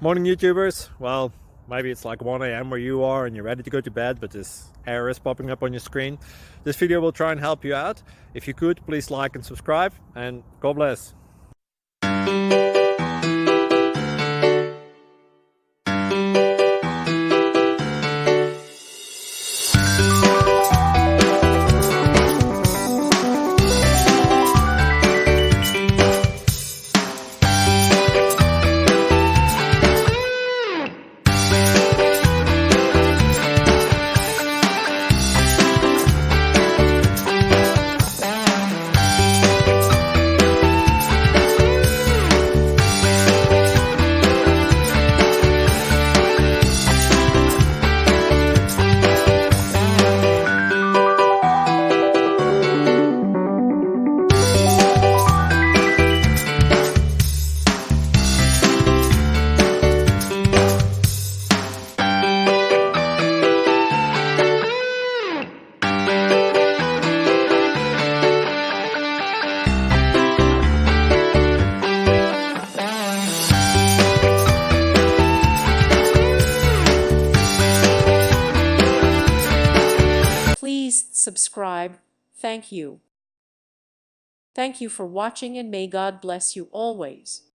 Morning YouTubers. Well, maybe it's like 1 a.m. where you are and you're ready to go to bed, but this error is popping up on your screen. This video will try and help you out. If you could, please like and subscribe, and God bless. Please subscribe. Thank you. Thank you for watching, and may God bless you always.